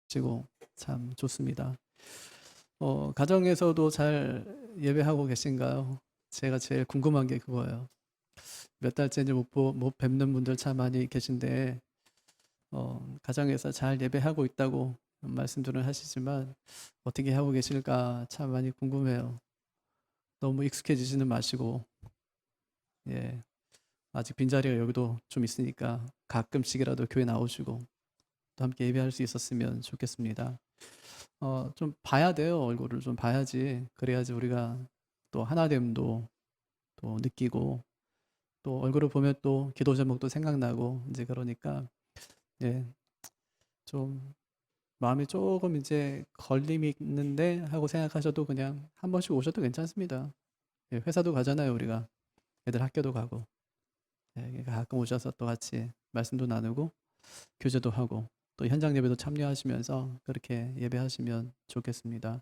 시고 참 좋습니다. 가정에서도 잘 예배하고 계신가요? 제가 제일 궁금한 게 그거예요. 몇 달째 이제 못 뵙는 분들 참 많이 계신데, 가정에서 잘 예배하고 있다고 말씀들은 하시지만, 어떻게 하고 계실까 참 많이 궁금해요. 너무 익숙해지지는 마시고, 예. 아직 빈자리가 여기도 좀 있으니까 가끔씩이라도 교회 나오시고, 또 함께 예배할 수 있었으면 좋겠습니다. 좀 봐야 돼요. 얼굴을 좀 봐야지. 그래야지 우리가 또 하나됨도 또 느끼고, 또 얼굴을 보면 또 기도 제목도 생각나고, 이제 그러니까, 예, 좀 마음이 조금 이제 걸림이 있는데 하고 생각하셔도 그냥 한 번씩 오셔도 괜찮습니다. 예, 회사도 가잖아요, 우리가. 애들 학교도 가고. 예, 그러니까 가끔 오셔서 또 같이 말씀도 나누고, 교제도 하고, 또 현장 예배도 참여하시면서 그렇게 예배하시면 좋겠습니다.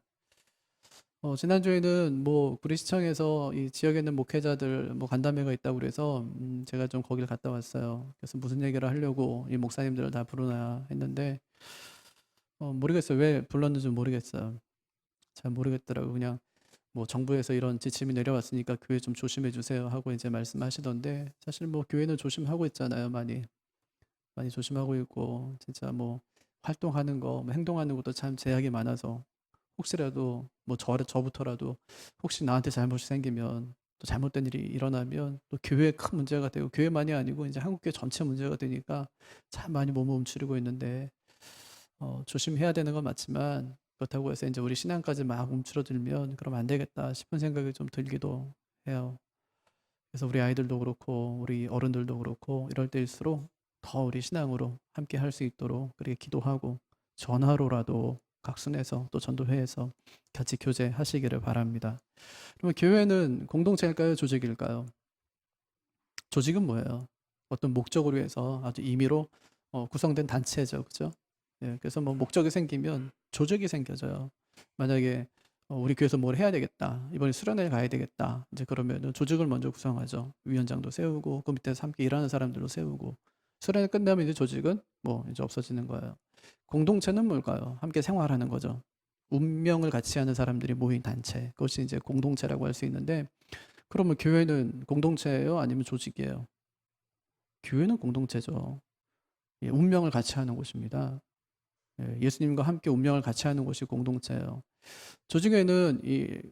지난주에는 뭐 구리시청에서 이 지역에 있는 목회자들 뭐 간담회가 있다고 그래서 제가 좀 거기를 갔다 왔어요. 그래서 무슨 얘기를 하려고 이 목사님들을 다 부르나 했는데 모르겠어요. 왜 불렀는지 모르겠어요. 잘 모르겠더라고요. 그냥 뭐 정부에서 이런 지침이 내려왔으니까 교회 좀 조심해 주세요 하고 이제 말씀하시던데, 사실 뭐 교회는 조심하고 있잖아요. 많이 많이 조심하고 있고, 진짜 뭐 활동하는 거, 뭐 행동하는 것도 참 제약이 많아서, 혹시라도 뭐 저부터라도 혹시 나한테 잘못이 생기면, 또 잘못된 일이 일어나면 또 교회에 큰 문제가 되고, 교회만이 아니고 이제 한국교회 전체 문제가 되니까 참 많이 몸을 움츠리고 있는데, 조심해야 되는 건 맞지만, 그렇다고 해서 이제 우리 신앙까지 막 움츠러들면 그럼 안 되겠다 싶은 생각이 좀 들기도 해요. 그래서 우리 아이들도 그렇고 우리 어른들도 그렇고 이럴 때일수록 더 우리 신앙으로 함께 할 수 있도록 그렇게 기도하고, 전화로라도 각순에서 또 전도회에서 같이 교제하시기를 바랍니다. 그러면 교회는 공동체일까요? 조직일까요? 조직은 뭐예요? 어떤 목적으로 해서 아주 임의로 구성된 단체죠. 그죠? 예, 그래서 뭐 목적이 생기면 조직이 생겨져요. 만약에 우리 교회에서 뭘 해야 되겠다, 이번에 수련회 가야 되겠다, 이제 그러면은 조직을 먼저 구성하죠. 위원장도 세우고 그 밑에서 함께 일하는 사람들도 세우고, 수련회 끝나면 이제 조직은 뭐 이제 없어지는 거예요. 공동체는 뭘까요? 함께 생활하는 거죠. 운명을 같이 하는 사람들이 모인 단체, 그것이 이제 공동체라고 할 수 있는데, 그러면 교회는 공동체예요? 아니면 조직이에요? 교회는 공동체죠. 예, 운명을 같이 하는 곳입니다. 예, 예수님과 함께 운명을 같이 하는 곳이 공동체예요. 조직에는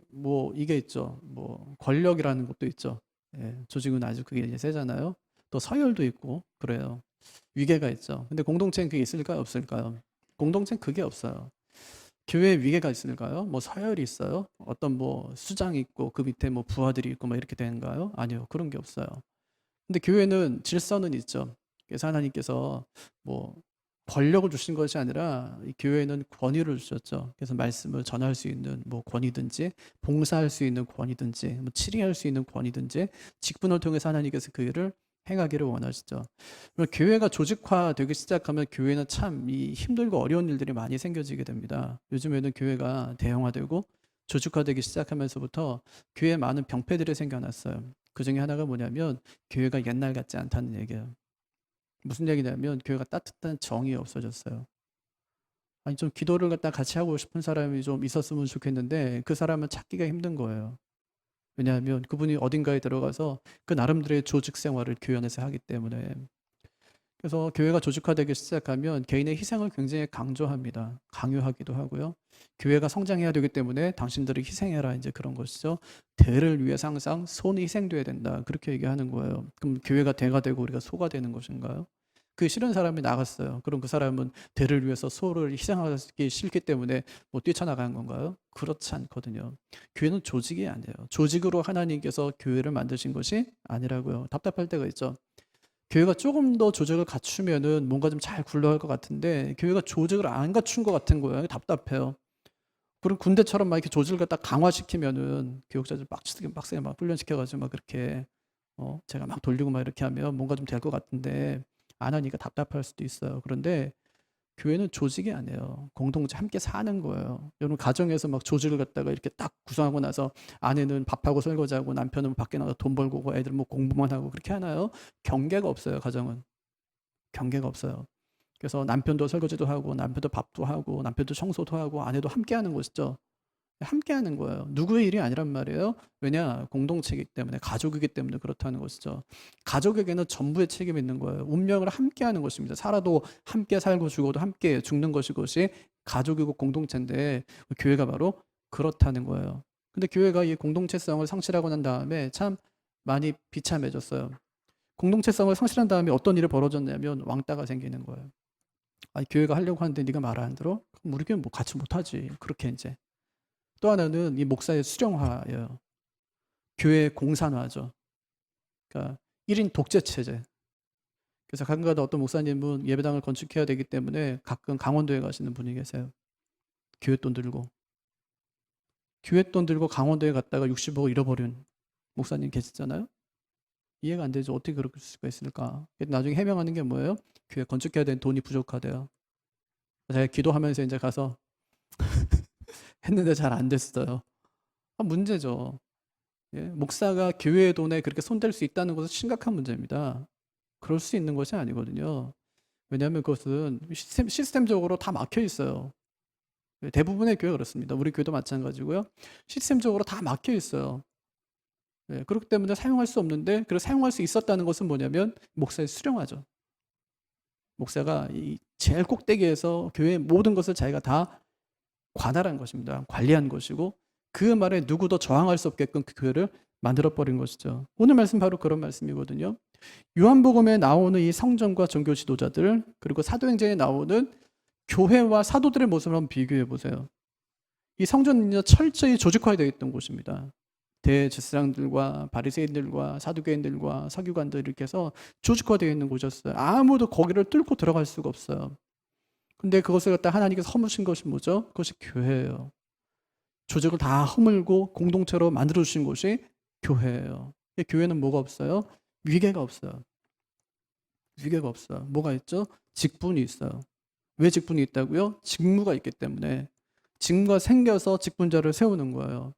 뭐 이게 있죠. 뭐 권력이라는 것도 있죠. 예, 조직은 아주 그게 이제 세잖아요. 또 서열도 있고 그래요. 위계가 있죠. 근데 공동체는 그게 있을까요? 없을까요? 공동체는 그게 없어요. 교회에 위계가 있을까요? 뭐 서열이 있어요? 어떤 뭐 수장이 있고 그 밑에 뭐 부하들이 있고 막 이렇게 되는가요? 아니요. 그런 게 없어요. 근데 교회는 질서는 있죠. 그래서 하나님께서 뭐 권력을 주신 것이 아니라 이 교회는 권위를 주셨죠. 그래서 말씀을 전할 수 있는 뭐 권위든지, 봉사할 수 있는 권위든지, 뭐 치리할 수 있는 권위든지, 직분을 통해서 하나님께서 그 일을 행하기를 원하시죠. 그럼 교회가 조직화되기 시작하면 교회는 참 이 힘들고 어려운 일들이 많이 생겨지게 됩니다. 요즘에는 교회가 대형화되고 조직화되기 시작하면서부터 교회에 많은 병폐들이 생겨났어요. 그 중에 하나가 뭐냐면 교회가 옛날 같지 않다는 얘기예요. 무슨 얘기냐면 교회가 따뜻한 정이 없어졌어요. 아니 좀 기도를 갖다 같이 하고 싶은 사람이 좀 있었으면 좋겠는데 그 사람은 찾기가 힘든 거예요. 왜냐하면 그분이 어딘가에 들어가서 그 나름대로의 조직 생활을 교회 안에서 하기 때문에. 그래서 교회가 조직화되기 시작하면 개인의 희생을 굉장히 강조합니다. 강요하기도 하고요. 교회가 성장해야 되기 때문에 당신들이 희생해라, 이제 그런 것이죠. 대를 위해서 항상 손이 희생돼야 된다, 그렇게 얘기하는 거예요. 그럼 교회가 대가 되고 우리가 소가 되는 것인가요? 그 싫은 사람이 나갔어요. 그럼 그 사람은 대를 위해서 소를 희생하기 싫기 때문에 뭐 뛰쳐나간 건가요? 그렇지 않거든요. 교회는 조직이 아니에요. 조직으로 하나님께서 교회를 만드신 것이 아니라고요. 답답할 때가 있죠. 교회가 조금 더 조직을 갖추면은 뭔가 좀 잘 굴러갈 것 같은데, 교회가 조직을 안 갖춘 것 같은 거예요. 답답해요. 그리고 군대처럼 막 이렇게 조직을 갖다 강화시키면은 교육자들 빡세게 막 훈련시켜가지고 막 그렇게 제가 막 돌리고 막 이렇게 하면 뭔가 좀 될 것 같은데, 안 하니까 답답할 수도 있어요. 그런데 교회는 조직이 아니에요. 공동체 함께 사는 거예요. 여러분 가정에서 막 조직을 갖다가 이렇게 딱 구성하고 나서 아내는 밥하고 설거지하고 남편은 밖에 나가서 돈 벌고 오고 애들은 뭐 공부만 하고 그렇게 하나요? 경계가 없어요. 가정은 경계가 없어요. 그래서 남편도 설거지도 하고 남편도 밥도 하고 남편도 청소도 하고 아내도 함께 하는 것이죠. 함께 하는 거예요. 누구의 일이 아니란 말이에요. 왜냐? 공동체이기 때문에, 가족이기 때문에 그렇다는 것이죠. 가족에게는 전부의 책임이 있는 거예요. 운명을 함께 하는 것입니다. 살아도 함께 살고 죽어도 함께 죽는 것이 가족이고 공동체인데 교회가 바로 그렇다는 거예요. 근데 교회가 이 공동체성을 상실하고 난 다음에 참 많이 비참해졌어요. 공동체성을 상실한 다음에 어떤 일이 벌어졌냐면 왕따가 생기는 거예요. 아니, 교회가 하려고 하는데 네가 말을 안 들어? 그럼 우리 교회 뭐 같이 못하지. 그렇게 이제. 또 하나는 이 목사의 수령화예요. 교회 공산화죠. 그러니까 1인 독재 체제. 그래서 가끔가다 어떤 목사님은 예배당을 건축해야 되기 때문에 가끔 강원도에 가시는 분이 계세요. 교회 돈 들고. 교회 돈 들고 강원도에 갔다가 60억 잃어버린 목사님 계시잖아요. 이해가 안 되죠. 어떻게 그럴 수가 있을까? 나중에 해명하는 게 뭐예요? 교회 건축해야 되는 돈이 부족하대요. 제가 기도하면서 이제 가서 했는데 잘 안 됐어요. 문제죠. 예? 목사가 교회의 돈에 그렇게 손댈 수 있다는 것은 심각한 문제입니다. 그럴 수 있는 것이 아니거든요. 왜냐하면 그것은 시스템적으로 다 막혀 있어요. 대부분의 교회가 그렇습니다. 우리 교회도 마찬가지고요. 시스템적으로 다 막혀 있어요. 예, 그렇기 때문에 사용할 수 없는데, 그리고 사용할 수 있었다는 것은 뭐냐면 목사의 수령화죠. 목사가 이 제일 꼭대기에서 교회의 모든 것을 자기가 다 관할한 것입니다. 관리한 것이고, 그 말에 누구도 저항할 수 없게끔 그 교회를 만들어버린 것이죠. 오늘 말씀 바로 그런 말씀이거든요. 요한복음에 나오는 이 성전과 종교 지도자들, 그리고 사도행전에 나오는 교회와 사도들의 모습을 한번 비교해 보세요. 이 성전은요, 철저히 조직화되어 있던 곳입니다. 대제사장들과 바리새인들과 사두개인들과 서기관들 이렇게 해서 조직화되어 있는 곳이었어요. 아무도 거기를 뚫고 들어갈 수가 없어요. 근데 그것을 갖다 하나님께서 허무신 것이 뭐죠? 그것이 교회예요. 조직을 다 허물고 공동체로 만들어 주신 곳이 교회예요. 교회는 뭐가 없어요? 위계가 없어요. 위계가 없어요. 뭐가 있죠? 직분이 있어요. 왜 직분이 있다고요? 직무가 있기 때문에. 직무가 생겨서 직분자를 세우는 거예요.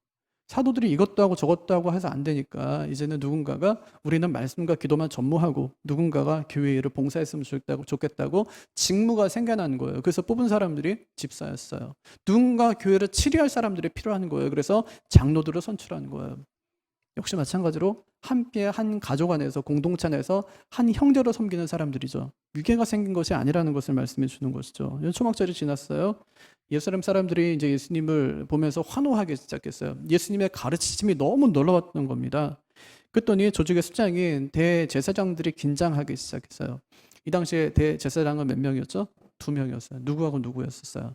사도들이 이것도 하고 저것도 하고 해서 안 되니까 이제는 누군가가, 우리는 말씀과 기도만 전무하고 누군가가 교회 일을 봉사했으면 좋겠다고 직무가 생겨나는 거예요. 그래서 뽑은 사람들이 집사였어요. 누군가 교회를 치리할 사람들이 필요한 거예요. 그래서 장로들을 선출하는 거예요. 역시 마찬가지로 함께 한 가족 안에서, 공동체 안에서 한 형제로 섬기는 사람들이죠. 위계가 생긴 것이 아니라는 것을 말씀해 주는 것이죠. 초막절이 지났어요. 예루살렘 사람들이 이제 예수님을 보면서 환호하기 시작했어요. 예수님의 가르치심이 너무 놀라웠던 겁니다. 그랬더니 조직의 수장인 대제사장들이 긴장하기 시작했어요. 이 당시에 대제사장은 몇 명이었죠? 2명이었어요. 누구하고 누구였었어요?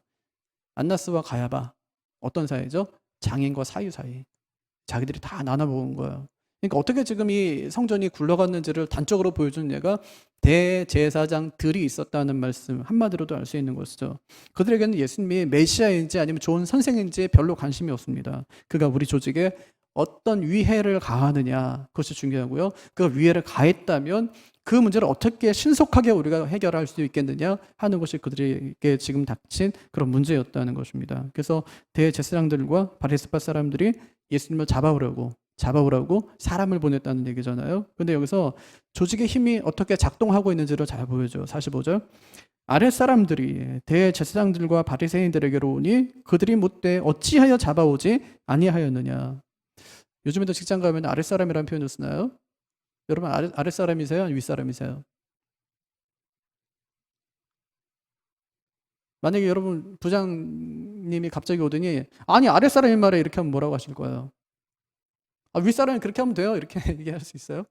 안나스와 가야바. 어떤 사이죠? 장인과 사유 사이. 자기들이 다 나눠먹은 거예요. 그러니까 어떻게 지금 이 성전이 굴러갔는지를 단적으로 보여준 예가 대제사장들이 있었다는 말씀 한마디로도 알 수 있는 것이죠. 그들에게는 예수님이 메시아인지 아니면 좋은 선생인지 별로 관심이 없습니다. 그가 우리 조직에 어떤 위해를 가하느냐, 그것이 중요하고요. 그가 위해를 가했다면 그 문제를 어떻게 신속하게 우리가 해결할 수 있겠느냐 하는 것이 그들에게 지금 닥친 그런 문제였다는 것입니다. 그래서 대제사장들과 바리새파 사람들이 예수님을 잡아오라고 사람을 보냈다는 얘기잖아요. 근데 여기서 조직의 힘이 어떻게 작동하고 있는지를 잘 보여줘요. 45절. 아랫사람들이 대제사장들과 바리새인들에게로 오니 그들이 묻되 어찌하여 잡아오지 아니하였느냐. 요즘에도 직장 가면 아랫사람이라는 표현을 쓰나요? 여러분 아랫사람이세요? 윗사람이세요? 만약에 여러분 부장님이 갑자기 오더니 아니 아랫사람이 말해 이렇게 하면 뭐라고 하실 거예요? 윗사람이 그렇게 하면 돼요. 이렇게 얘기할 수 있어요?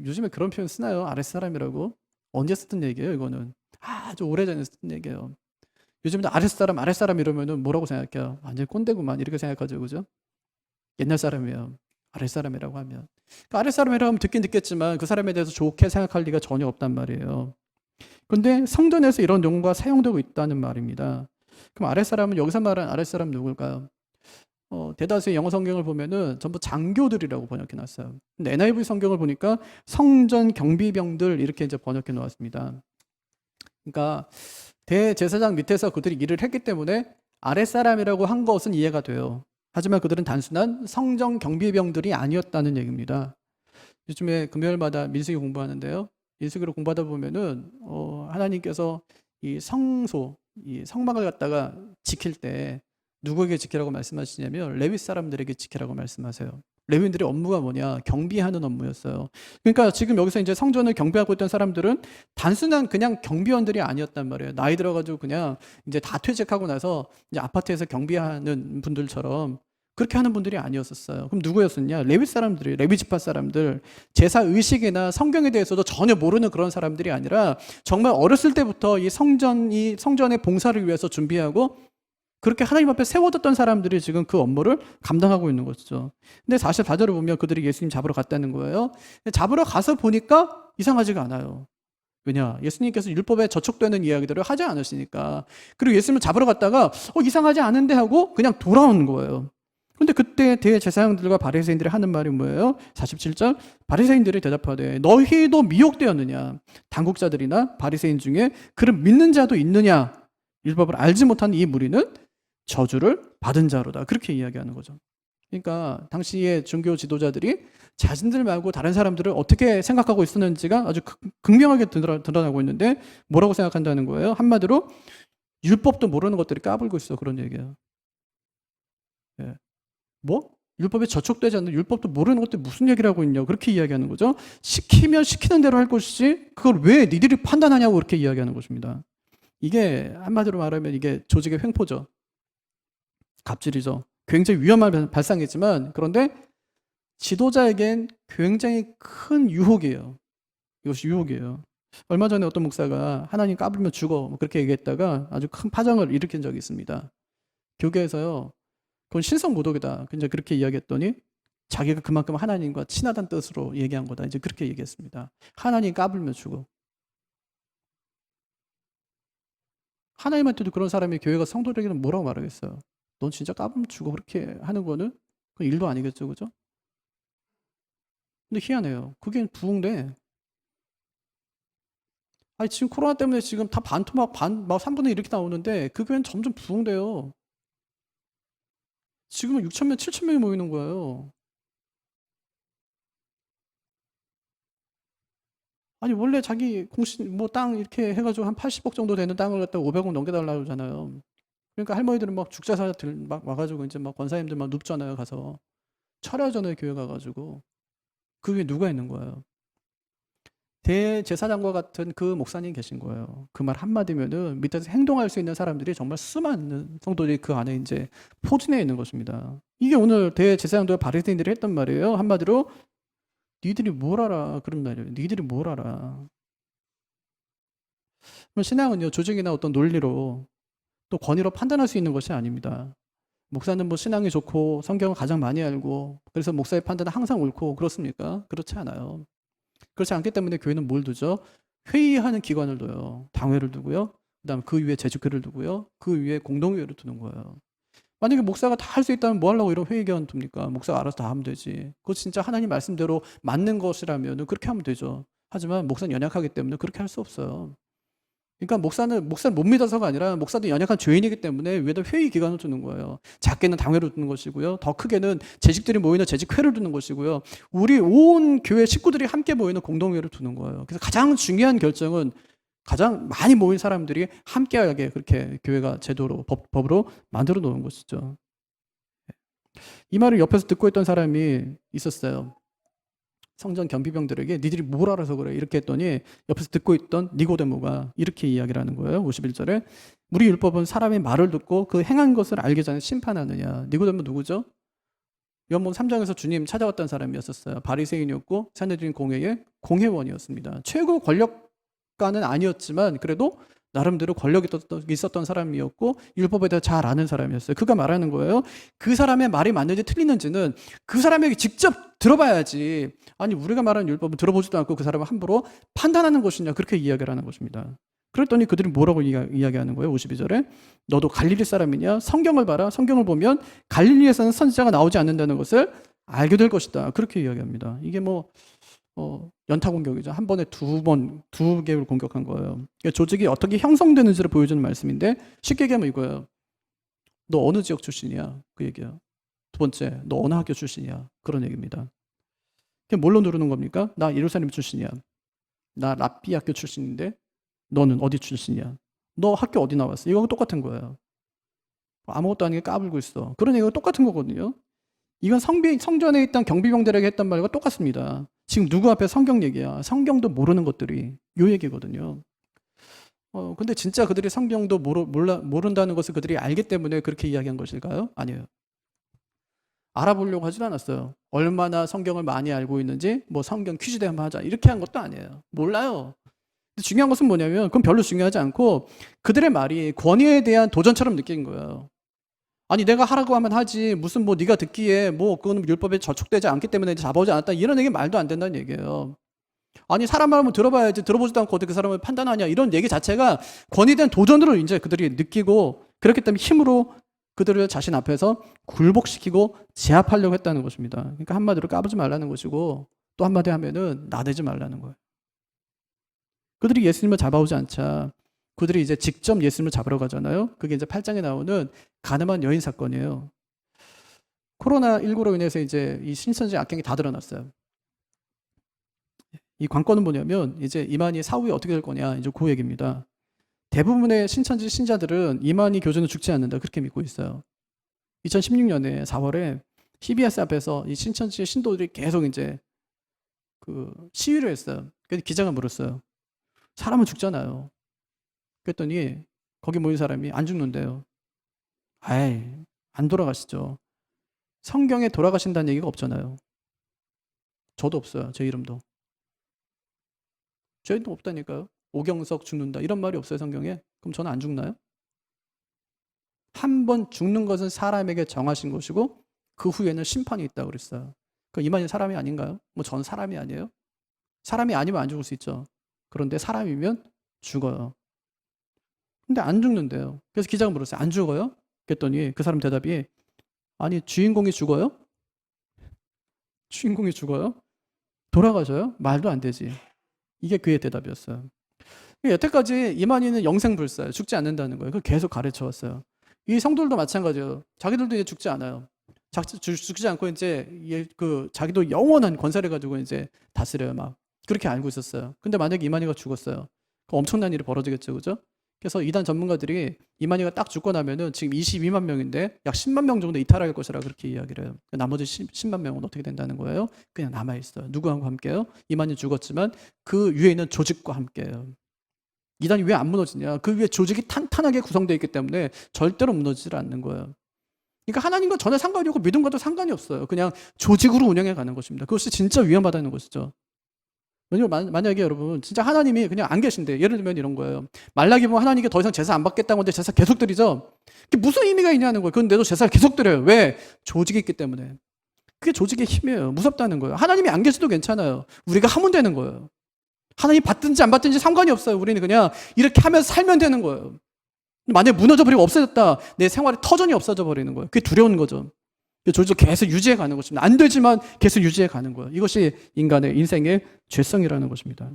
요즘에 그런 표현 쓰나요? 아랫사람이라고? 언제 쓰던 얘기예요 이거는? 아주 오래전에 쓰던 얘기예요. 요즘에 아랫사람 이러면은 뭐라고 생각해요? 완전 꼰대구만 이렇게 생각하죠. 그죠? 옛날 사람이에요. 아랫사람이라고 하면. 그 아랫사람이라고 하면 듣긴 듣겠지만 그 사람에 대해서 좋게 생각할 리가 전혀 없단 말이에요. 근데 성전에서 이런 용어가 사용되고 있다는 말입니다. 그럼 아랫사람은, 여기서 말하는 아랫사람 누굴까요? 대다수의 영어 성경을 보면은 전부 장교들이라고 번역해 놨어요. 근데 NIV 성경을 보니까 성전 경비병들 이렇게 이제 번역해 놓았습니다. 그러니까 대제사장 밑에서 그들이 일을 했기 때문에 아랫사람이라고 한 것은 이해가 돼요. 하지만 그들은 단순한 성전 경비병들이 아니었다는 얘기입니다. 요즘에 금요일마다 민수기 공부하는데요. 인수기를 공부하다 보면은 하나님께서 이 성소, 이 성막을 갖다가 지킬 때 누구에게 지키라고 말씀하시냐면 레위 사람들에게 지키라고 말씀하세요. 레위인들의 업무가 뭐냐? 경비하는 업무였어요. 그러니까 지금 여기서 이제 성전을 경비하고 있던 사람들은 단순한 그냥 경비원들이 아니었단 말이에요. 나이 들어가지고 그냥 이제 다 퇴직하고 나서 이제 아파트에서 경비하는 분들처럼 그렇게 하는 분들이 아니었었어요. 그럼 누구였었냐? 레위 사람들이, 레위 지파 사람들, 제사 의식이나 성경에 대해서도 전혀 모르는 그런 사람들이 아니라 정말 어렸을 때부터 이 성전의 봉사를 위해서 준비하고 그렇게 하나님 앞에 세워졌던 사람들이 지금 그 업무를 감당하고 있는 것이죠. 근데 44절을 보면 그들이 예수님 잡으러 갔다는 거예요. 잡으러 가서 보니까 이상하지가 않아요. 왜냐? 예수님께서 율법에 저촉되는 이야기들을 하지 않으시니까. 그리고 예수님을 잡으러 갔다가 이상하지 않은데 하고 그냥 돌아오는 거예요. 근데 그때 대제사장들과 바리새인들이 하는 말이 뭐예요? 47절 바리새인들이 대답하되 너희도 미혹되었느냐? 당국자들이나 바리새인 중에 그를 믿는 자도 있느냐? 율법을 알지 못한 이 무리는 저주를 받은 자로다. 그렇게 이야기하는 거죠. 그러니까 당시의 종교 지도자들이 자신들 말고 다른 사람들을 어떻게 생각하고 있었는지가 아주 극명하게 드러나고 있는데 뭐라고 생각한다는 거예요? 한마디로 율법도 모르는 것들이 까불고 있어. 그런 얘기예요. 예. 뭐? 율법에 저촉되지 않는 율법도 모르는 것들이 무슨 얘기를 하고 있냐 그렇게 이야기하는 거죠. 시키면 시키는 대로 할 것이지 그걸 왜 니들이 판단하냐고 그렇게 이야기하는 것입니다. 이게 한마디로 말하면 이게 조직의 횡포죠. 갑질이죠. 굉장히 위험한 발상이지만 그런데 지도자에겐 굉장히 큰 유혹이에요. 이것이 유혹이에요. 얼마 전에 어떤 목사가 하나님 까불면 죽어 뭐 그렇게 얘기했다가 아주 큰 파장을 일으킨 적이 있습니다. 교계에서요. 그건 신성 모독이다. 이제 그렇게 이야기했더니 자기가 그만큼 하나님과 친하다는 뜻으로 얘기한 거다. 이제 그렇게 얘기했습니다. 하나님 까불면 죽어. 하나님한테도 그런 사람이 교회가 성도들에게는 뭐라고 말하겠어요? 넌 진짜 까불면 죽어. 그렇게 하는 거는 그 일도 아니겠죠. 그죠? 근데 희한해요. 그게 부흥돼. 아니, 지금 코로나 때문에 지금 다 반토막, 막 3분의 1 이렇게 나오는데 그 교회는 점점 부흥돼요. 지금은 6천 명, 7천 명이 모이는 거예요. 아니, 원래 자기 공신, 뭐 땅 이렇게 해가지고 한 80억 정도 되는 땅을 갖다가 500억 넘겨달라고 하잖아요. 그러니까 할머니들은 막 죽자사들 막 와가지고 이제 막 권사님들 막 눕잖아요. 가서. 철야전에 교회 가가지고. 그 위에 누가 있는 거예요? 대제사장과 같은 그 목사님 계신 거예요. 그 말 한마디면은 밑에서 행동할 수 있는 사람들이 정말 수많은 성도들이 그 안에 이제 포진해 있는 것입니다. 이게 오늘 대제사장들 바리새인들이 했던 말이에요. 한마디로 니들이 뭘 알아 그런 말이에요. 니들이 뭘 알아. 그럼 신앙은요 조직이나 어떤 논리로 또 권위로 판단할 수 있는 것이 아닙니다. 목사는 뭐 신앙이 좋고 성경을 가장 많이 알고 그래서 목사의 판단은 항상 옳고 그렇습니까? 그렇지 않아요. 그렇지 않기 때문에 교회는 뭘 두죠? 회의하는 기관을 둬요. 당회를 두고요. 그다음 그 위에 제주교를 두고요. 그 위에 공동회의를 두는 거예요. 만약에 목사가 다 할 수 있다면 뭐 하려고 이런 회의 기관 둡니까? 목사가 알아서 다 하면 되지. 그거 진짜 하나님 말씀대로 맞는 것이라면 그렇게 하면 되죠. 하지만 목사는 연약하기 때문에 그렇게 할 수 없어요. 그러니까 목사를 못 믿어서가 아니라 목사도 연약한 죄인이기 때문에 위에다 회의 기관을 두는 거예요. 작게는 당회를 두는 것이고요. 더 크게는 재직들이 모이는 재직회를 두는 것이고요. 우리 온 교회 식구들이 함께 모이는 공동회를 두는 거예요. 그래서 가장 중요한 결정은 가장 많이 모인 사람들이 함께하게 그렇게 교회가 제도로 법으로 만들어 놓은 것이죠. 이 말을 옆에서 듣고 있던 사람이 있었어요. 성전 경비병들에게 니들이 뭘 알아서 그래 이렇게 했더니 옆에서 듣고 있던 니고데모가 이렇게 이야기를 하는 거예요. 51절에 우리 율법은 사람의 말을 듣고 그 행한 것을 알기 전에 심판하느냐. 니고데모 누구죠? 요한복음 3장에서 주님 찾아왔던 사람이었어요. 바리새인이었고 산헤드린 공회의 공회원이었습니다. 최고 권력가는 아니었지만 그래도 나름대로 권력이 있었던 사람이었고 율법에 대해 잘 아는 사람이었어요. 그가 말하는 거예요. 그 사람의 말이 맞는지 틀리는지는 그 사람에게 직접 들어봐야지. 아니 우리가 말하는 율법을 들어보지도 않고 그 사람을 함부로 판단하는 것이냐 그렇게 이야기를 하는 것입니다. 그랬더니 그들이 뭐라고 이야기하는 거예요? 52절에 너도 갈릴리 사람이냐? 성경을 봐라. 성경을 보면 갈릴리에서는 선지자가 나오지 않는다는 것을 알게 될 것이다. 그렇게 이야기합니다. 이게 뭐 연타 공격이죠. 한 번에 두 개를 공격한 거예요. 그러니까 조직이 어떻게 형성되는지를 보여주는 말씀인데 쉽게 얘기하면 이거예요. 너 어느 지역 출신이야? 그 얘기야. 두 번째, 너 어느 학교 출신이야? 그런 얘기입니다. 그게 뭘로 누르는 겁니까? 나 예루살렘 출신이야. 나 랍비 학교 출신인데 너는 어디 출신이야? 너 학교 어디 나왔어? 이거 똑같은 거예요. 아무것도 아니게 까불고 있어. 그런 얘기가 똑같은 거거든요. 이건 성전에 있던 경비병들에게 했던 말과 똑같습니다. 지금 누구 앞에 성경 얘기야? 성경도 모르는 것들이 요 얘기거든요. 근데 진짜 그들이 성경도 모른다는 것을 그들이 알기 때문에 그렇게 이야기한 것일까요? 아니에요. 알아보려고 하진 않았어요. 얼마나 성경을 많이 알고 있는지 뭐 성경 퀴즈 대회 한번 하자 이렇게 한 것도 아니에요. 몰라요. 근데 중요한 것은 뭐냐면 그건 별로 중요하지 않고 그들의 말이 권위에 대한 도전처럼 느낀 거예요. 아니 내가 하라고 하면 하지 무슨 뭐 네가 듣기에 뭐 그거는 율법에 저촉되지 않기 때문에 잡아오지 않았다 이런 얘기 말도 안 된다는 얘기예요. 아니 사람 말 한번 들어봐야지 들어보지도 않고 어떻게 그 사람을 판단하냐 이런 얘기 자체가 권위에 대한 도전으로 이제 그들이 느끼고 그렇기 때문에 힘으로 그들을 자신 앞에서 굴복시키고 제압하려고 했다는 것입니다. 그러니까 한마디로 까부지 말라는 것이고 또 한마디 하면은 나대지 말라는 거예요. 그들이 예수님을 잡아오지 않자 그들이 이제 직접 예수님을 잡으러 가잖아요. 그게 이제 8장에 나오는 가늠한 여인 사건이에요. 코로나19로 인해서 이제 이 신천지 악행이 다 드러났어요. 이 관건은 뭐냐면 이제 이만희 사후에 어떻게 될 거냐 이제 그 얘기입니다. 대부분의 신천지 신자들은 이만희 교주는 죽지 않는다 그렇게 믿고 있어요. 2016년에 4월에 CBS 앞에서 이 신천지 신도들이 계속 이제 그 시위를 했어요. 그래서 기자가 물었어요. 사람은 죽잖아요. 그랬더니 거기 모인 사람이 안 죽는데요. 아이, 안 돌아가시죠. 성경에 돌아가신다는 얘기가 없잖아요. 저도 없어요. 제 이름도. 제 이름도 없다니까요. 오경석 죽는다 이런 말이 없어요 성경에. 그럼 저는 안 죽나요? 한 번 죽는 것은 사람에게 정하신 것이고 그 후에는 심판이 있다고 그랬어요. 그럼 이만희 사람이 아닌가요? 뭐 저는 사람이 아니에요? 사람이 아니면 안 죽을 수 있죠. 그런데 사람이면 죽어요. 근데 안 죽는데요. 그래서 기자가 물었어요. 안 죽어요? 그랬더니 그 사람 대답이 아니 주인공이 죽어요? 주인공이 죽어요? 돌아가셔요? 말도 안 되지. 이게 그의 대답이었어요. 여태까지 이만희는 영생불사예요. 죽지 않는다는 거예요. 그걸 계속 가르쳐 왔어요. 이 성도들도 마찬가지예요. 자기들도 이제 죽지 않아요. 죽지 않고 이제 자기도 영원한 권세를 가지고 이제 다스려요. 막 그렇게 알고 있었어요. 근데 만약에 이만희가 죽었어요. 그럼 엄청난 일이 벌어지겠죠, 그죠? 그래서 이단 전문가들이 이만희가 딱 죽고 나면은 지금 22만 명인데 약 10만 명 정도 이탈할 것이라 그렇게 이야기를 해요. 나머지 10만 명은 어떻게 된다는 거예요? 그냥 남아 있어요. 누구하고 함께요? 이만희 죽었지만 그 위에 있는 조직과 함께요. 이단이 왜 안 무너지냐? 그 위에 조직이 탄탄하게 구성되어 있기 때문에 절대로 무너지질 않는 거예요. 그러니까 하나님과 전혀 상관이 없고 믿음과도 상관이 없어요. 그냥 조직으로 운영해 가는 것입니다. 그것이 진짜 위험하다는 것이죠. 왜냐면 만약에 여러분 진짜 하나님이 그냥 안 계신데 예를 들면 이런 거예요. 말라기 보면 하나님께 더 이상 제사 안 받겠다고 하는데 제사 계속 드리죠. 그게 무슨 의미가 있냐는 거예요. 그런데도 제사를 계속 드려요. 왜? 조직이 있기 때문에. 그게 조직의 힘이에요. 무섭다는 거예요. 하나님이 안 계셔도 괜찮아요. 우리가 하면 되는 거예요. 하나님 받든지 안 받든지 상관이 없어요. 우리는 그냥 이렇게 하면서 살면 되는 거예요. 만약에 무너져 버리고 없어졌다. 내 생활의 터전이 없어져 버리는 거예요. 그게 두려운 거죠. 조직을 계속 유지해 가는 것입니다. 안 되지만 계속 유지해 가는 거예요. 이것이 인간의 인생의 죄성이라는 것입니다.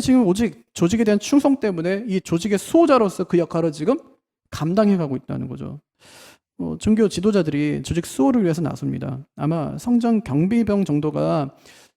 지금 오직 조직에 대한 충성 때문에 이 조직의 수호자로서 그 역할을 지금 감당해 가고 있다는 거죠. 종교 지도자들이 조직 수호를 위해서 나섭니다. 아마 성전 경비병 정도가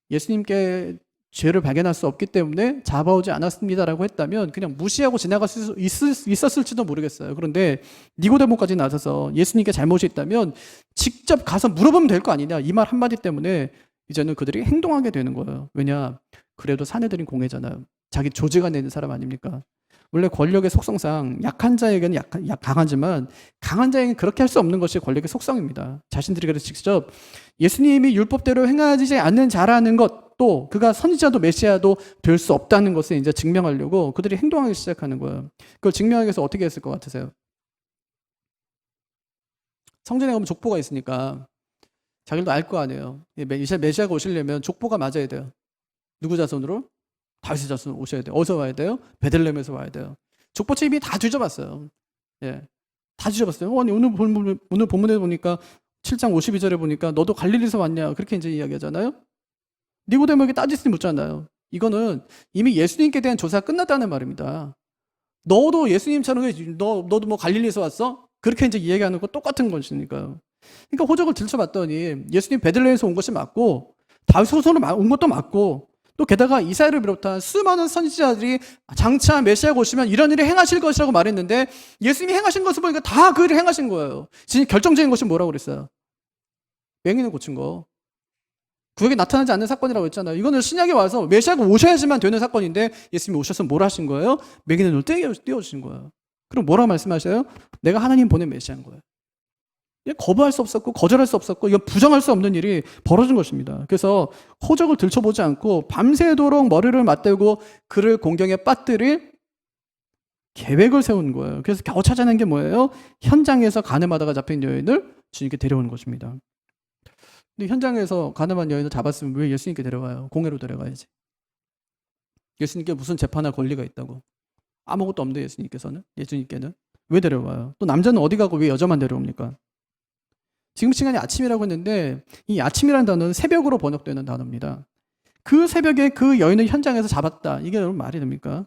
예수님께 죄를 발견할 수 없기 때문에 잡아오지 않았습니다라고 했다면 그냥 무시하고 지나갈 수 있었을지도 모르겠어요. 그런데 니고데모까지 나서서 예수님께 잘못이 있다면 직접 가서 물어보면 될 거 아니냐 이 말 한마디 때문에 이제는 그들이 행동하게 되는 거예요. 왜냐? 그래도 사내들인 공회잖아요. 자기 조직 안에 있는 사람 아닙니까? 원래 권력의 속성상 약한 자에게는 강하지만 강한 자에게는 그렇게 할 수 없는 것이 권력의 속성입니다. 자신들이 그래서 직접 예수님이 율법대로 행하지 않는 자라는 것 또 그가 선지자도 메시아도 될 수 없다는 것을 이제 증명하려고 그들이 행동하기 시작하는 거예요. 그걸 증명하기 위해서 어떻게 했을 것 같으세요? 성전에 가면 족보가 있으니까 자기들도 알 거 아니에요. 메시아가 오시려면 족보가 맞아야 돼요. 누구 자손으로? 다윗의 자손으로 오셔야 돼요. 어디서 와야 돼요? 베들레헴에서 와야 돼요. 족보책 이미 다 뒤져봤어요. 예, 다 뒤져봤어요. 아니 오늘 본문에 보니까 7장 52절에 보니까 너도 갈릴리에서 왔냐 그렇게 이제 이야기하잖아요. 니고데모에게 따지스니 묻잖아요. 이거는 이미 예수님께 대한 조사가 끝났다는 말입니다. 너도 예수님처럼 너도 뭐 갈릴리에서 왔어? 그렇게 이제 이야기하는 거 똑같은 것이니까요. 그러니까 호적을 들춰봤더니 예수님 베들레헴에서 온 것이 맞고 다윗 소선으로 온 것도 맞고 또 게다가 이사야를 비롯한 수많은 선지자들이 장차 메시아가 오시면 이런 일을 행하실 것이라고 말했는데 예수님이 행하신 것을 보니까 다 그 일을 행하신 거예요. 진짜 결정적인 것이 뭐라고 그랬어요? 맹인을 고친 거. 구약에 나타나지 않는 사건이라고 했잖아요. 이거는 신약에 와서 메시아가 오셔야지만 되는 사건인데 예수님이 오셔서 뭘 하신 거예요? 맹인의 눈을 떼어주신 거예요. 그럼 뭐라고 말씀하셔요? 내가 하나님 보낸 메시아인 거예요. 거부할 수 없었고 거절할 수 없었고 이건 부정할 수 없는 일이 벌어진 것입니다. 그래서 호적을 들춰보지 않고 밤새도록 머리를 맞대고 그를 공경에 빠뜨릴 계획을 세운 거예요. 그래서 겨우 찾아낸 게 뭐예요? 현장에서 간음하다가 잡힌 여인을 주님께 데려오는 것입니다. 근데 현장에서 간음한 여인을 잡았으면 왜 예수님께 데려가요? 공회로 데려가야지. 예수님께 무슨 재판할 권리가 있다고? 아무것도 없는데 예수님께는 왜 데려와요? 또 남자는 어디 가고 왜 여자만 데려옵니까? 지금 시간이 아침이라고 했는데 이 아침이라는 단어는 새벽으로 번역되는 단어입니다. 그 새벽에 그 여인을 현장에서 잡았다. 이게 여러분 말이 됩니까?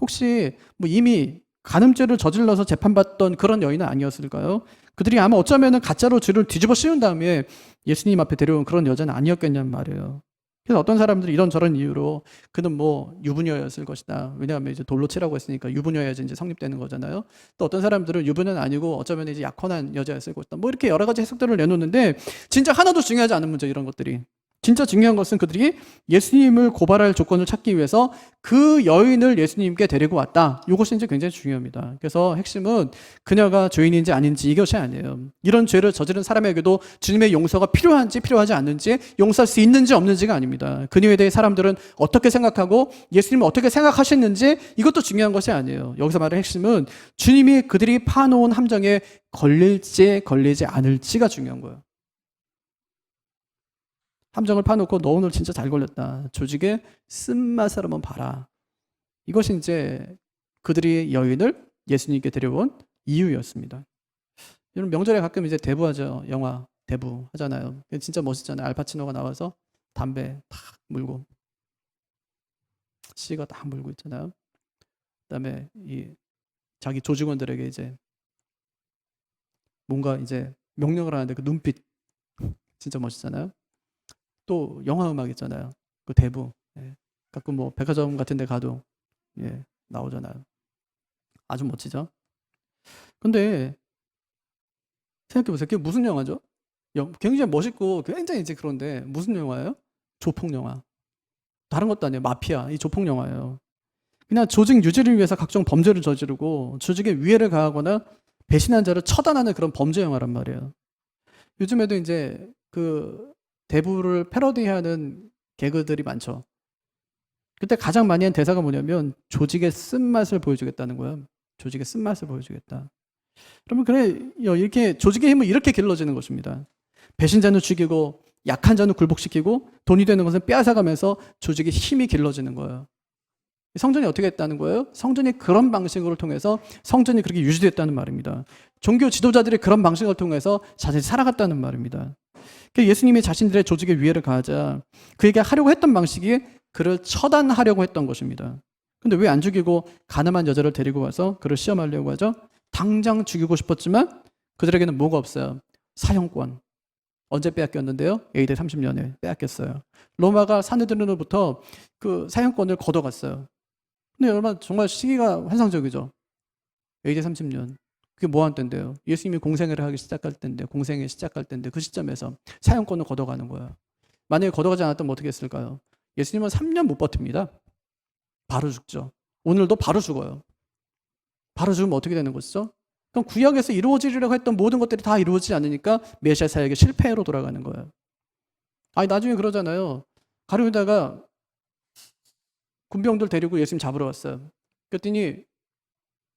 혹시 뭐 이미 간음죄를 저질러서 재판받던 그런 여인은 아니었을까요? 그들이 아마 어쩌면 가짜로 죄를 뒤집어 씌운 다음에 예수님 앞에 데려온 그런 여자는 아니었겠냐는 말이에요. 그래서 어떤 사람들이 이런저런 이유로 그는 뭐 유부녀였을 것이다. 왜냐하면 이제 돌로 치라고 했으니까 유부녀여야지 이제 성립되는 거잖아요. 또 어떤 사람들은 유부녀는 아니고 어쩌면 이제 약혼한 여자였을 것이다. 뭐 이렇게 여러 가지 해석들을 내놓는데 진짜 하나도 중요하지 않은 문제 이런 것들이. 진짜 중요한 것은 그들이 예수님을 고발할 조건을 찾기 위해서 그 여인을 예수님께 데리고 왔다. 이것이 이제 굉장히 중요합니다. 그래서 핵심은 그녀가 죄인인지 아닌지 이것이 아니에요. 이런 죄를 저지른 사람에게도 주님의 용서가 필요한지 필요하지 않는지 용서할 수 있는지 없는지가 아닙니다. 그녀에 대해 사람들은 어떻게 생각하고 예수님은 어떻게 생각하셨는지 이것도 중요한 것이 아니에요. 여기서 말하는 핵심은 주님이 그들이 파놓은 함정에 걸릴지 걸리지 않을지가 중요한 거예요. 함정을 파놓고 너 오늘 진짜 잘 걸렸다. 조직의 쓴맛을 한번 봐라. 이것이 이제 그들이 여인을 예수님께 데려온 이유였습니다. 여러분 명절에 가끔 이제 대부하죠. 영화 대부 하잖아요. 진짜 멋있잖아요. 알파치노가 나와서 담배 탁 물고 씨가 딱 물고 있잖아요. 그다음에 이 자기 조직원들에게 이제 뭔가 이제 명령을 하는데 그 눈빛 진짜 멋있잖아요. 또 영화 음악 있잖아요. 그 대부. 예. 가끔 뭐 백화점 같은 데 가도 예, 나오잖아요. 아주 멋지죠? 근데 생각해 보세요. 그게 무슨 영화죠? 굉장히 멋있고 굉장히 이제 그런데 무슨 영화예요? 조폭 영화. 다른 것도 아니에요. 마피아. 이 조폭 영화예요. 그냥 조직 유지를 위해서 각종 범죄를 저지르고 조직에 위해를 가하거나 배신한 자를 처단하는 그런 범죄 영화란 말이에요. 요즘에도 이제 그 대부를 패러디하는 개그들이 많죠. 그때 가장 많이 한 대사가 뭐냐면 조직의 쓴맛을 보여주겠다는 거예요. 조직의 쓴맛을 보여주겠다. 그러면 그래 이렇게 조직의 힘은 이렇게 길러지는 것입니다. 배신자는 죽이고 약한 자는 굴복시키고 돈이 되는 것은 빼앗아가면서 조직의 힘이 길러지는 거예요. 성전이 어떻게 했다는 거예요? 성전이 그런 방식으로 통해서 성전이 그렇게 유지됐다는 말입니다. 종교 지도자들이 그런 방식을 통해서 자신이 살아갔다는 말입니다. 예수님이 자신들의 조직에 위해를 가하자 그에게 하려고 했던 방식이 그를 처단하려고 했던 것입니다. 근데 왜 안 죽이고 가늠한 여자를 데리고 와서 그를 시험하려고 하죠? 당장 죽이고 싶었지만 그들에게는 뭐가 없어요? 사형권. 언제 빼앗겼는데요? AD 30년에 빼앗겼어요. 로마가 사내들로부터 그 사형권을 걷어갔어요. 근데 여러분 정말 시기가 환상적이죠. AD 30년. 그게 뭐한 때인데요? 예수님이 공생애를 하기 시작할 때인데, 공생애 시작할 때인데 그 시점에서 사형권을 걷어가는 거예요. 만약에 걷어가지 않았다면 어떻게 했을까요? 예수님은 3년 못 버팁니다. 바로 죽죠. 오늘도 바로 죽어요. 바로 죽으면 어떻게 되는 것이죠? 그럼 구약에서 이루어지려고 했던 모든 것들이 다 이루어지지 않으니까 메시아 사역의 실패로 돌아가는 거예요. 아니 나중에 그러잖아요. 가룟유다가 군병들 데리고 예수님 잡으러 왔어요. 그랬더니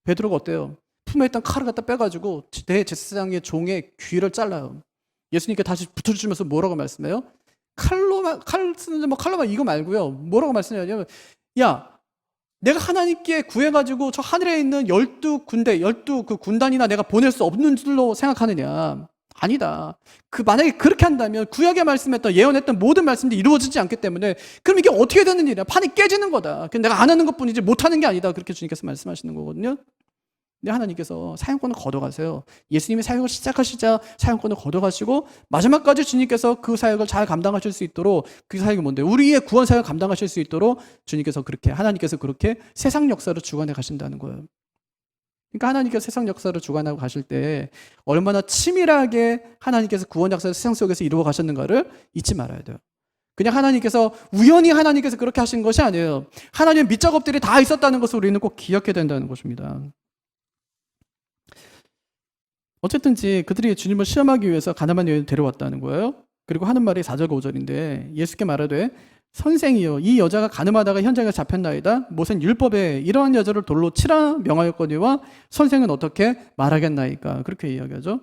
베드로가 어때요? 품에 있던 칼을 갖다 빼가지고 대제사장의 종의 귀를 잘라요. 예수님께 다시 붙여주면서 뭐라고 말씀해요? 칼 쓰는데 뭐 칼로만 이거 말고요. 뭐라고 말씀하냐면 야 내가 하나님께 구해가지고 저 하늘에 있는 12군대 12그 군단이나 내가 보낼 수 없는 줄로 생각하느냐. 아니다. 만약에 그렇게 한다면 구약에 말씀했던 예언했던 모든 말씀들이 이루어지지 않기 때문에 그럼 이게 어떻게 되는 일이야? 판이 깨지는 거다. 내가 안 하는 것뿐이지 못하는 게 아니다. 그렇게 주님께서 말씀하시는 거거든요. 근데 하나님께서 사용권을 걷어가세요. 예수님이 사역을 시작하시자 사용권을 걷어가시고 마지막까지 주님께서 그 사역을 잘 감당하실 수 있도록, 그 사역이 뭔데? 우리의 구원 사역을 감당하실 수 있도록 주님께서 그렇게, 하나님께서 그렇게 세상 역사를 주관해 가신다는 거예요. 그러니까 하나님께서 세상 역사를 주관하고 가실 때 얼마나 치밀하게 하나님께서 구원 역사를 세상 속에서 이루어 가셨는가를 잊지 말아야 돼요. 그냥 하나님께서 우연히 하나님께서 그렇게 하신 것이 아니에요. 하나님의 밑작업들이 다 있었다는 것을 우리는 꼭 기억해야 된다는 것입니다. 어쨌든지 그들이 주님을 시험하기 위해서 가나안 여인을 데려왔다는 거예요. 그리고 하는 말이 4절 5절인데 예수께 말하되 선생이여 이 여자가 가늠하다가 현장에 잡혔나이다. 모세는 율법에 이러한 여자를 돌로 치라 명하였거니와 선생은 어떻게 말하겠나이까. 그렇게 이야기하죠.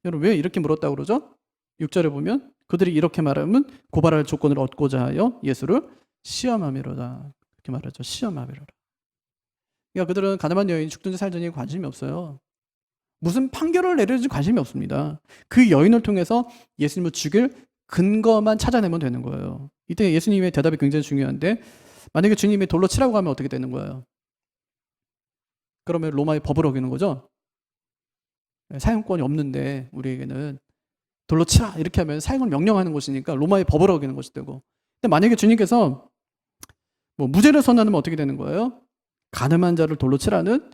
여러분 왜 이렇게 물었다고 그러죠? 6절에 보면 그들이 이렇게 말하면 고발할 조건을 얻고자 하여 예수를 시험함이로다. 그렇게 말하죠. 시험함이로다. 그러니까 그들은 가나안 여인이 죽든지 살든지 관심이 없어요. 무슨 판결을 내려줄 관심이 없습니다. 그 여인을 통해서 예수님을 죽일 근거만 찾아내면 되는 거예요. 이때 예수님의 대답이 굉장히 중요한데, 만약에 주님이 돌로 치라고 하면 어떻게 되는 거예요? 그러면 로마의 법을 어기는 거죠? 사용권이 없는데 우리에게는 돌로 치라 이렇게 하면 사용을 명령하는 것이니까 로마의 법을 어기는 것이 되고, 근데 만약에 주님께서 뭐 무죄를 선언하면 어떻게 되는 거예요? 가늠한 자를 돌로 치라는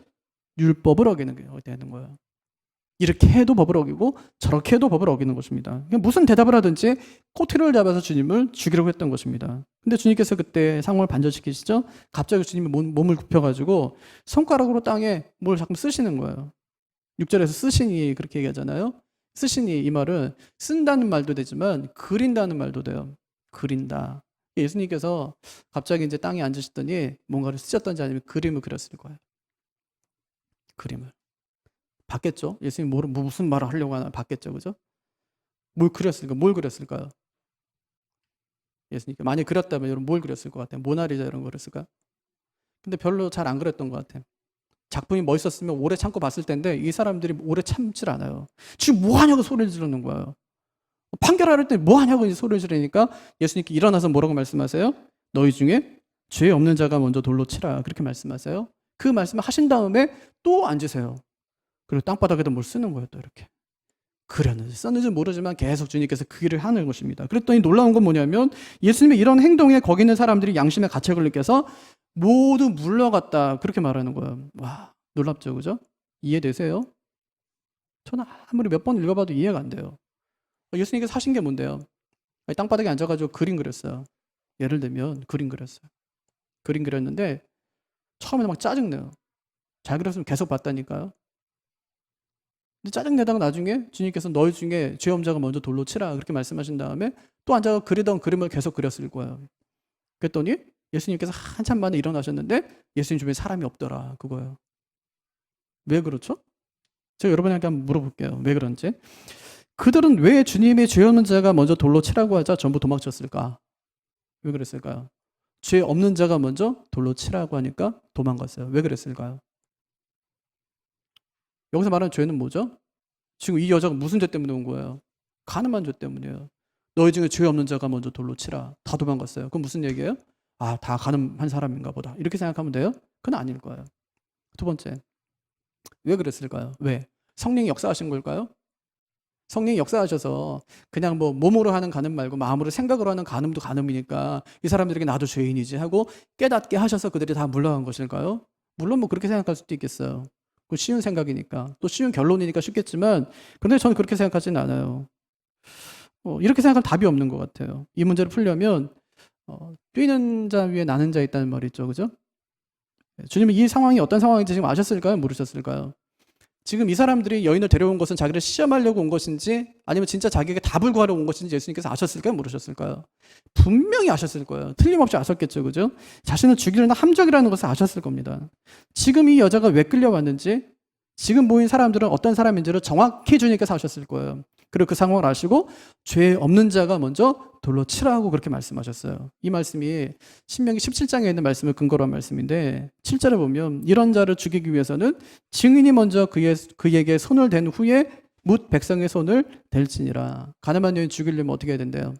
율법을 어기는 게 되는 거예요. 이렇게 해도 법을 어기고 저렇게 해도 법을 어기는 것입니다. 무슨 대답을 하든지 꼬투리를 잡아서 주님을 죽이려고 했던 것입니다. 근데 주님께서 그때 상황을 반전시키시죠. 갑자기 주님이 몸을 굽혀가지고 손가락으로 땅에 뭘 자꾸 쓰시는 거예요. 6절에서 쓰시니 그렇게 얘기하잖아요. 쓰시니 이 말은 쓴다는 말도 되지만 그린다는 말도 돼요. 그린다. 예수님께서 갑자기 이제 땅에 앉으시더니 뭔가를 쓰셨던지 아니면 그림을 그렸을 거예요. 그림을. 봤겠죠? 예수님 무슨 말을 하려고 하나 봤겠죠, 그죠? 뭘 그렸을까요? 예수님께 만약 그렸다면 여러분 뭘 그렸을 것 같아요? 모나리자 이런 거 그렸을까요? 근데 별로 잘 안 그렸던 것 같아요. 작품이 멋있었으면 오래 참고 봤을 텐데 이 사람들이 오래 참질 않아요. 지금 뭐 하냐고 소리를 지르는 거예요. 판결할 때 뭐 하냐고 소리를 지르니까 예수님께 일어나서 뭐라고 말씀하세요? 너희 중에 죄 없는 자가 먼저 돌로 치라. 그렇게 말씀하세요. 그 말씀을 하신 다음에 또 앉으세요. 그리고 땅바닥에다 뭘 쓰는 거예요, 또 이렇게. 그렸는지 썼는지 모르지만 계속 주님께서 그 일을 하는 것입니다. 그랬더니 놀라운 건 뭐냐면 예수님의 이런 행동에 거기 있는 사람들이 양심의 가책을 느껴서 모두 물러갔다. 그렇게 말하는 거예요. 와, 놀랍죠, 그죠? 이해되세요? 저는 아무리 몇 번 읽어봐도 이해가 안 돼요. 예수님께서 하신 게 뭔데요? 땅바닥에 앉아가지고 그림 그렸어요. 예를 들면 그림 그렸어요. 그림 그렸는데 처음에는 막 짜증내요. 잘 그렸으면 계속 봤다니까요. 근데 짜증내다가 나중에 주님께서 너희 중에 죄 없는 자가 먼저 돌로 치라 그렇게 말씀하신 다음에 또 앉아서 그리던 그림을 계속 그렸을 거예요. 그랬더니 예수님께서 한참 만에 일어나셨는데 예수님 주변에 사람이 없더라 그거예요. 왜 그렇죠? 제가 여러분에게 한번 물어볼게요. 왜 그런지. 그들은 왜 주님의 죄 없는 자가 먼저 돌로 치라고 하자 전부 도망쳤을까? 왜 그랬을까요? 죄 없는 자가 먼저 돌로 치라고 하니까 도망갔어요. 왜 그랬을까요? 여기서 말하는 죄는 뭐죠? 지금 이 여자가 무슨 죄 때문에 온 거예요? 가늠한 죄 때문이에요. 너희 중에 죄 없는 자가 먼저 돌로 치라. 다 도망갔어요. 그럼 무슨 얘기예요? 아, 다 가늠한 사람인가 보다. 이렇게 생각하면 돼요? 그건 아닐 거예요. 두 번째, 왜 그랬을까요? 왜? 성령이 역사하신 걸까요? 성령이 역사하셔서 그냥 뭐 몸으로 하는 간음 말고 마음으로 생각으로 하는 간음도 간음이니까 이 사람들에게 나도 죄인이지 하고 깨닫게 하셔서 그들이 다 물러간 것일까요? 물론 뭐 그렇게 생각할 수도 있겠어요. 그 쉬운 생각이니까 또 쉬운 결론이니까 쉽겠지만 그런데 저는 그렇게 생각하지는 않아요. 이렇게 생각하면 답이 없는 것 같아요. 이 문제를 풀려면 뛰는 자 위에 나는 자 있다는 말이 있죠, 그죠? 주님은 이 상황이 어떤 상황인지 지금 아셨을까요? 모르셨을까요? 지금 이 사람들이 여인을 데려온 것은 자기를 시험하려고 온 것인지 아니면 진짜 자기에게 답을 구하러 온 것인지 예수님께서 아셨을까요? 모르셨을까요? 분명히 아셨을 거예요. 틀림없이 아셨겠죠, 그죠? 자신을 죽이려는 함정이라는 것을 아셨을 겁니다. 지금 이 여자가 왜 끌려왔는지, 지금 모인 사람들은 어떤 사람인지를 정확히 주님께서 아셨을 거예요. 그리고 그 상황을 아시고 죄 없는 자가 먼저 돌로 치라고 그렇게 말씀하셨어요. 이 말씀이 신명기 17장에 있는 말씀을 근거로 한 말씀인데 7절에 보면 이런 자를 죽이기 위해서는 증인이 먼저 그에게 손을 댄 후에 뭇 백성의 손을 댈지니라. 가늠한 여인 죽이려면 어떻게 해야 된대요?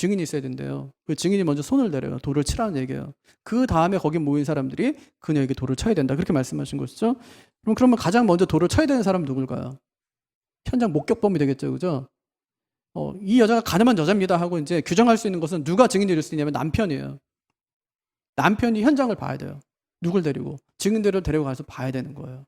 증인이 있어야 된대요. 그 증인이 먼저 손을 내려요. 돌을 치라는 얘기예요. 그 다음에 거기 모인 사람들이 그녀에게 돌을 쳐야 된다. 그렇게 말씀하신 것이죠. 그러면 가장 먼저 돌을 쳐야 되는 사람은 누굴까요? 현장 목격범이 되겠죠. 그죠? 이 여자가 가늠한 여자입니다 하고 이제 규정할 수 있는 것은 누가 증인이 될 수 있냐면 남편이에요. 남편이 현장을 봐야 돼요. 누굴 데리고? 증인들을 데리고 가서 봐야 되는 거예요.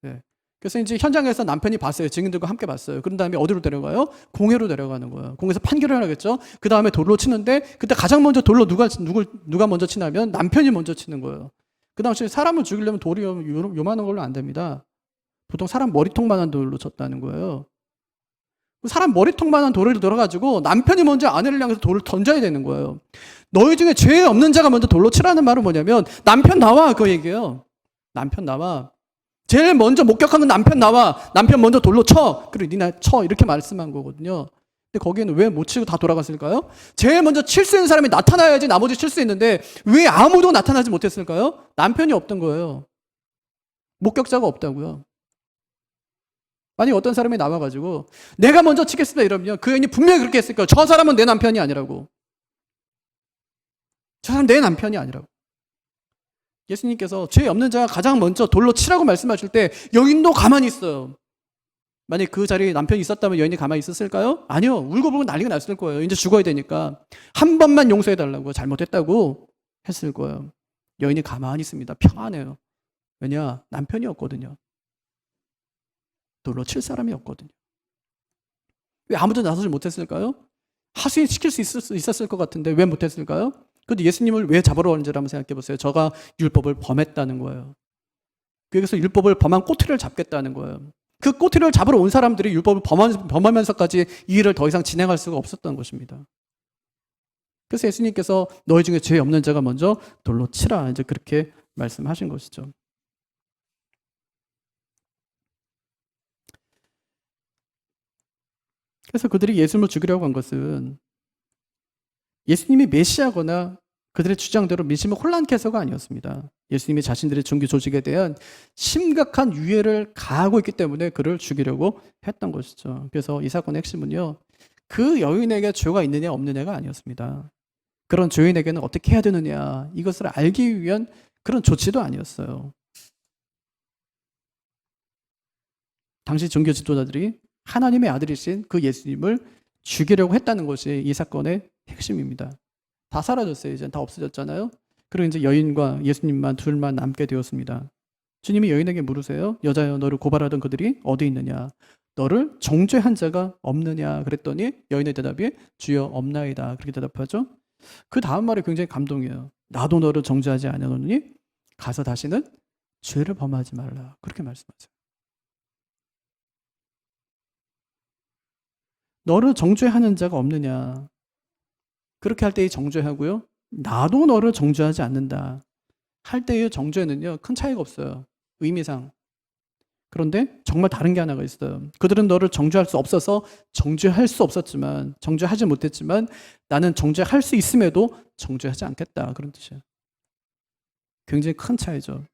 네. 그래서 이제 현장에서 남편이 봤어요. 증인들과 함께 봤어요. 그런 다음에 어디로 데려가요? 공회로 데려가는 거예요. 공회에서 판결을 하겠죠. 그 다음에 돌로 치는데 그때 가장 먼저 돌로 누가 먼저 치냐면 남편이 먼저 치는 거예요. 그 당시에 사람을 죽이려면 돌이 요만한 걸로 안 됩니다. 보통 사람 머리통만한 돌로 쳤다는 거예요. 사람 머리통만한 돌을 들어가지고 남편이 먼저 아내를 향해서 돌을 던져야 되는 거예요. 너희 중에 죄 없는 자가 먼저 돌로 치라는 말은 뭐냐면 남편 나와 그 얘기예요. 남편 나와. 제일 먼저 목격한 건 남편 나와. 남편 먼저 돌로 쳐. 그리고 니나 쳐. 이렇게 말씀한 거거든요. 근데 거기에는 왜 못 치고 다 돌아갔을까요? 제일 먼저 칠 수 있는 사람이 나타나야지 나머지 칠 수 있는데 왜 아무도 나타나지 못했을까요? 남편이 없던 거예요. 목격자가 없다고요. 만약 어떤 사람이 나와가지고 내가 먼저 치겠습니다 이러면 그 여인이 분명히 그렇게 했을 거예요. 저 사람은 내 남편이 아니라고. 저 사람 내 남편이 아니라고. 예수님께서 죄 없는 자가 가장 먼저 돌로 치라고 말씀하실 때 여인도 가만히 있어요. 만약 그 자리에 남편이 있었다면 여인이 가만히 있었을까요? 아니요. 울고불고 난리가 났을 거예요. 이제 죽어야 되니까. 한 번만 용서해달라고 잘못했다고 했을 거예요. 여인이 가만히 있습니다. 평안해요. 왜냐? 남편이 없거든요. 돌로 칠 사람이 없거든요. 왜 아무도 나서지 못했을까요? 하수인 시킬 수 있었을 것 같은데 왜 못했을까요? 그런데 예수님을 왜 잡으러 왔는지를 한번 생각해 보세요. 저가 율법을 범했다는 거예요. 그래서 율법을 범한 꼬투리를 잡겠다는 거예요. 그 꼬투리를 잡으러 온 사람들이 율법을 범하면서까지 이 일을 더 이상 진행할 수가 없었던 것입니다. 그래서 예수님께서 너희 중에 죄 없는 자가 먼저 돌로 치라 이제 그렇게 말씀하신 것이죠. 그래서 그들이 예수님을 죽이려고 한 것은 예수님이 메시아거나 그들의 주장대로 민심을 혼란케 해서가 아니었습니다. 예수님이 자신들의 종교 조직에 대한 심각한 유해를 가하고 있기 때문에 그를 죽이려고 했던 것이죠. 그래서 이 사건의 핵심은요. 그 여인에게 죄가 있느냐 없느냐가 아니었습니다. 그런 죄인에게는 어떻게 해야 되느냐 이것을 알기 위한 그런 조치도 아니었어요. 당시 종교 지도자들이 하나님의 아들이신 그 예수님을 죽이려고 했다는 것이 이 사건의 핵심입니다. 다 사라졌어요. 이제 다 없어졌잖아요. 그리고 이제 여인과 예수님만 둘만 남게 되었습니다. 주님이 여인에게 물으세요. 여자여 너를 고발하던 그들이 어디 있느냐? 너를 정죄한 자가 없느냐? 그랬더니 여인의 대답이 주여 없나이다. 그렇게 대답하죠. 그 다음 말이 굉장히 감동이에요. 나도 너를 정죄하지 않으노니 가서 다시는 죄를 범하지 말라. 그렇게 말씀하세요. 너를 정죄하는 자가 없느냐? 그렇게 할 때의 정죄하고요. 나도 너를 정죄하지 않는다. 할 때의 정죄는요. 큰 차이가 없어요. 의미상. 그런데 정말 다른 게 하나가 있어요. 그들은 너를 정죄할 수 없어서 정죄할 수 없었지만 정죄하지 못했지만 나는 정죄할 수 있음에도 정죄하지 않겠다. 그런 뜻이에요. 굉장히 큰 차이죠.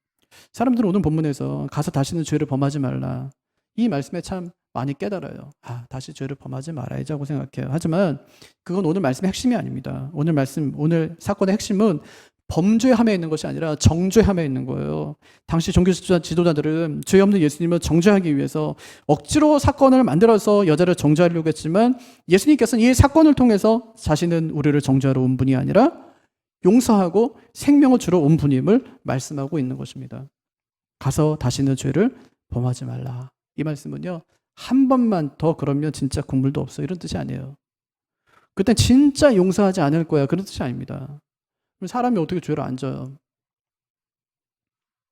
사람들은 오늘 본문에서 가서 다시는 죄를 범하지 말라. 이 말씀에 참 많이 깨달아요. 다시 죄를 범하지 말아야지 하고 생각해요. 하지만 그건 오늘 말씀의 핵심이 아닙니다. 오늘 사건의 핵심은 범죄함에 있는 것이 아니라 정죄함에 있는 거예요. 당시 종교 지도자들은 죄 없는 예수님을 정죄하기 위해서 억지로 사건을 만들어서 여자를 정죄하려고 했지만 예수님께서는 이 사건을 통해서 자신은 우리를 정죄하러 온 분이 아니라 용서하고 생명을 주러 온 분임을 말씀하고 있는 것입니다. 가서 다시는 죄를 범하지 말라. 이 말씀은요. 한 번만 더 그러면 진짜 국물도 없어. 이런 뜻이 아니에요. 그땐 진짜 용서하지 않을 거야. 그런 뜻이 아닙니다. 사람이 어떻게 죄를 안 져요?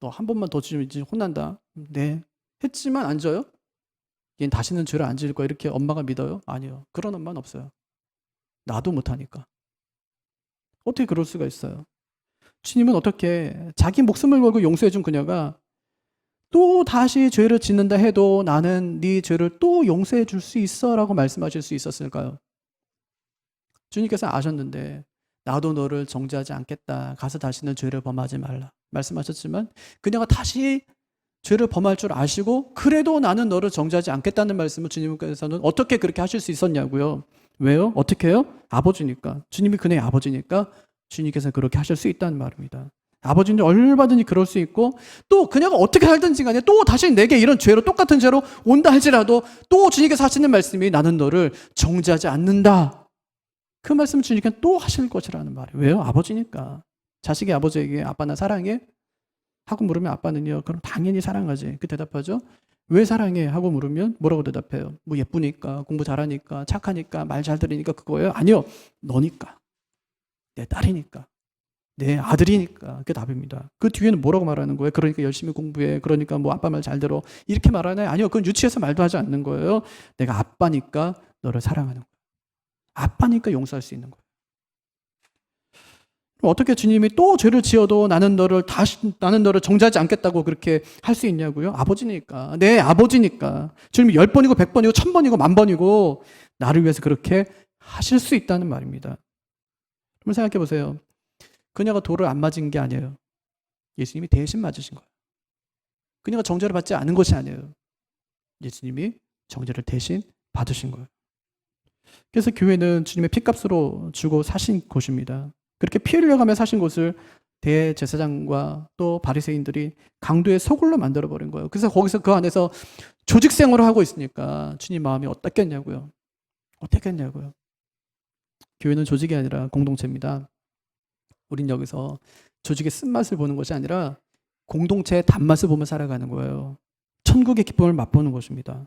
너 한 번만 더 지면 혼난다. 네. 했지만 안 져요? 얘는 다시는 죄를 안 지을 거야. 이렇게 엄마가 믿어요? 아니요. 그런 엄마는 없어요. 나도 못하니까. 어떻게 그럴 수가 있어요? 주님은 어떻게 자기 목숨을 걸고 용서해 준 그녀가 또 다시 죄를 짓는다 해도 나는 네 죄를 또 용서해 줄 수 있어 라고 말씀하실 수 있었을까요? 주님께서 아셨는데 나도 너를 정죄하지 않겠다. 가서 다시는 죄를 범하지 말라. 말씀하셨지만 그녀가 다시 죄를 범할 줄 아시고 그래도 나는 너를 정죄하지 않겠다는 말씀을 주님께서는 어떻게 그렇게 하실 수 있었냐고요. 왜요? 어떻게 해요? 아버지니까. 주님이 그네 아버지니까 주님께서 그렇게 하실 수 있다는 말입니다. 아버지는 얼마든지 그럴 수 있고 또 그녀가 어떻게 살든지 간에 또 다시 내게 이런 죄로 똑같은 죄로 온다 할지라도 또 주님께서 하시는 말씀이 나는 너를 정죄하지 않는다. 그 말씀을 주님께서 또 하실 것이라는 말이에요. 왜요? 아버지니까. 자식이 아버지에게 아빠 나 사랑해? 하고 물으면 아빠는요. 그럼 당연히 사랑하지. 그 대답하죠. 왜 사랑해? 하고 물으면 뭐라고 대답해요? 뭐 예쁘니까, 공부 잘하니까, 착하니까, 말 잘 들으니까 그거예요? 아니요. 너니까. 내 딸이니까. 내 아들이니까. 그게 답입니다. 그 뒤에는 뭐라고 말하는 거예요? 그러니까 열심히 공부해. 그러니까 뭐 아빠 말 잘 들어. 이렇게 말하나요? 아니요. 그건 유치해서 말도 하지 않는 거예요. 내가 아빠니까 너를 사랑하는 거예요. 아빠니까 용서할 수 있는 거예요. 어떻게 주님이 또 죄를 지어도 나는 너를 정죄하지 않겠다고 그렇게 할 수 있냐고요? 아버지니까. 내 아버지니까. 주님이 10번이고 100번이고 1000번이고 10,000번이고 나를 위해서 그렇게 하실 수 있다는 말입니다. 한번 생각해 보세요. 그녀가 돌을 안 맞은 게 아니에요. 예수님이 대신 맞으신 거예요. 그녀가 정죄를 받지 않은 것이 아니에요. 예수님이 정죄를 대신 받으신 거예요. 그래서 교회는 주님의 피값으로 주고 사신 곳입니다. 그렇게 피 흘려가며 사신 곳을 대제사장과 또 바리새인들이 강도의 소굴로 만들어버린 거예요. 그래서 거기서 그 안에서 조직 생활을 하고 있으니까 주님 마음이 어떻겠냐고요. 어떻겠냐고요. 교회는 조직이 아니라 공동체입니다. 우린 여기서 조직의 쓴맛을 보는 것이 아니라 공동체의 단맛을 보며 살아가는 거예요. 천국의 기쁨을 맛보는 것입니다.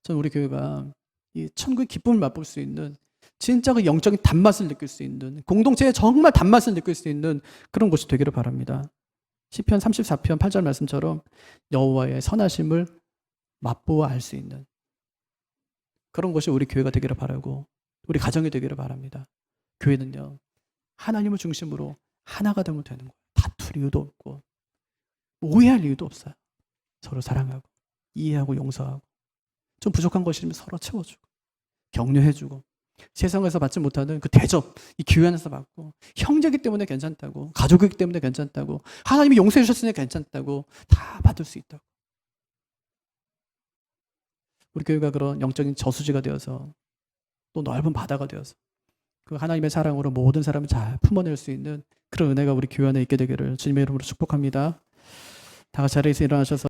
저는 우리 교회가 이 천국의 기쁨을 맛볼 수 있는 진짜 그 영적인 단맛을 느낄 수 있는 공동체의 정말 단맛을 느낄 수 있는 그런 곳이 되기를 바랍니다. 시편 34편 8절 말씀처럼 여호와의 선하심을 맛보아 알 수 있는 그런 것이 우리 교회가 되기를 바라고 우리 가정이 되기를 바랍니다. 교회는요. 하나님을 중심으로 하나가 되면 되는 거예요. 다툴 이유도 없고 오해할 이유도 없어요. 서로 사랑하고 이해하고 용서하고 좀 부족한 것이 있으면 서로 채워주고 격려해주고 세상에서 받지 못하는 그 대접 이 교회 안에서 받고 형제이기 때문에 괜찮다고 가족이기 때문에 괜찮다고 하나님이 용서해 주셨으니 괜찮다고 다 받을 수 있다고. 우리 교회가 그런 영적인 저수지가 되어서 또 넓은 바다가 되어서 그 하나님의 사랑으로 모든 사람을 잘 품어낼 수 있는 그런 은혜가 우리 교회 안에 있게 되기를 주님의 이름으로 축복합니다. 다 같이 자리에서 일어나셔서